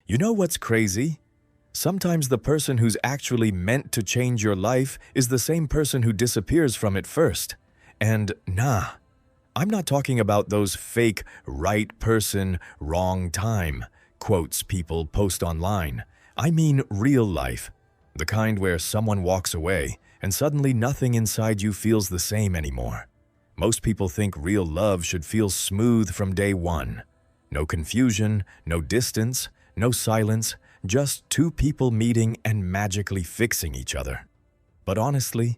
You know what's crazy? Sometimes the person who's actually meant to change your life is the same person who disappears from it first. And I'm not talking about those fake right person, wrong time quotes people post online. I mean real life, the kind where someone walks away and suddenly nothing inside you feels the same anymore. Most people think real love should feel smooth from day one. No confusion, no distance, no silence, just two people meeting and magically fixing each other. But honestly,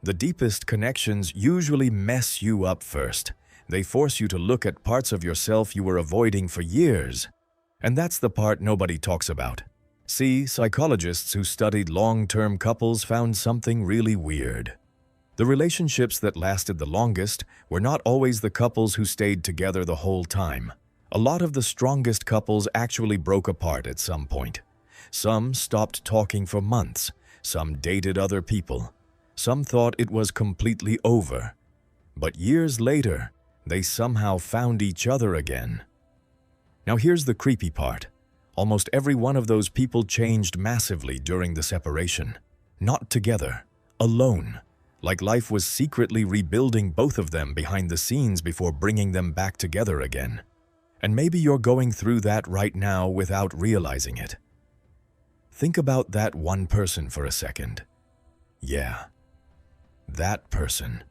the deepest connections usually mess you up first. They force you to look at parts of yourself you were avoiding for years. And that's the part nobody talks about. See, psychologists who studied long-term couples found something really weird. The relationships that lasted the longest were not always the couples who stayed together the whole time. A lot of the strongest couples actually broke apart at some point. Some stopped talking for months. Some dated other people. Some thought it was completely over. But years later, they somehow found each other again. Now here's the creepy part. Almost every one of those people changed massively during the separation. Not together, alone. Like life was secretly rebuilding both of them behind the scenes before bringing them back together again. And maybe you're going through that right now without realizing it. Think about that one person for a second. Yeah, that person.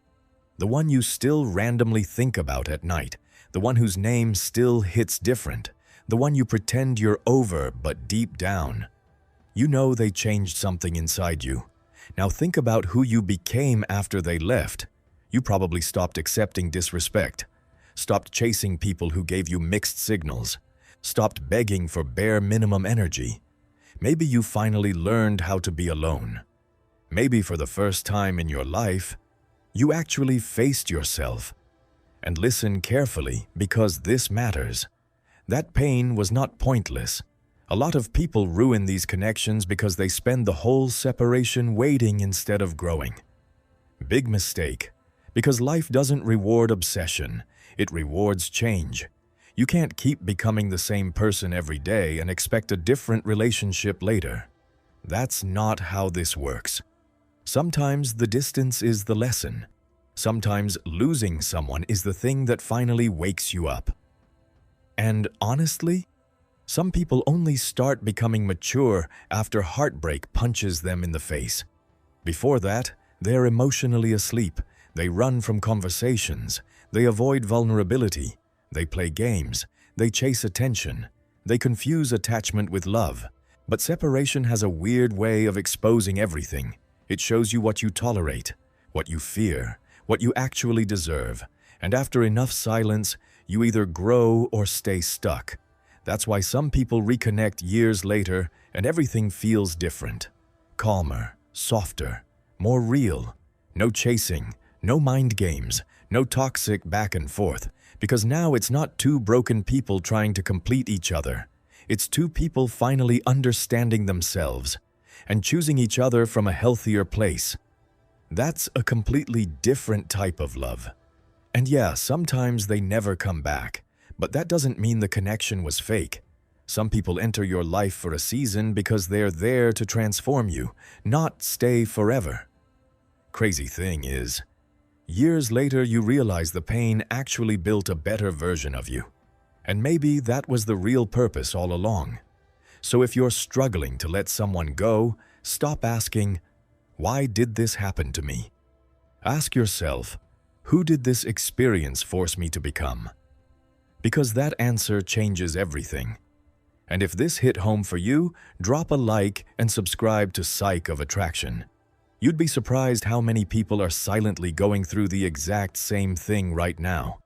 The one you still randomly think about at night. The one whose name still hits different. The one you pretend you're over, but deep down, you know they changed something inside you. Now think about who you became after they left. You probably stopped accepting disrespect. Stopped chasing people who gave you mixed signals. Stopped begging for bare minimum energy. Maybe you finally learned how to be alone. Maybe for the first time in your life, you actually faced yourself. And listen carefully, because this matters. That pain was not pointless. A lot of people ruin these connections because they spend the whole separation waiting instead of growing. Big mistake. Because life doesn't reward obsession. It rewards change. You can't keep becoming the same person every day and expect a different relationship later. That's not how this works. Sometimes the distance is the lesson. Sometimes losing someone is the thing that finally wakes you up. And honestly, some people only start becoming mature after heartbreak punches them in the face. Before that, they're emotionally asleep. They run from conversations. They avoid vulnerability. They play games. They chase attention. They confuse attachment with love. But separation has a weird way of exposing everything. It shows you what you tolerate, what you fear, what you actually deserve. And after enough silence, you either grow or stay stuck. That's why some people reconnect years later and everything feels different. Calmer, softer, more real. No chasing, no mind games, no toxic back and forth. Because now it's not two broken people trying to complete each other. It's two people finally understanding themselves and choosing each other from a healthier place. That's a completely different type of love. And yeah, sometimes they never come back, but that doesn't mean the connection was fake. Some people enter your life for a season because they're there to transform you, not stay forever. Crazy thing is, years later you realize the pain actually built a better version of you. And maybe that was the real purpose all along. So if you're struggling to let someone go, stop asking, "Why did this happen to me?" Ask yourself, who did this experience force me to become? Because that answer changes everything. And if this hit home for you, drop a like and subscribe to Psych of Attraction. You'd be surprised how many people are silently going through the exact same thing right now.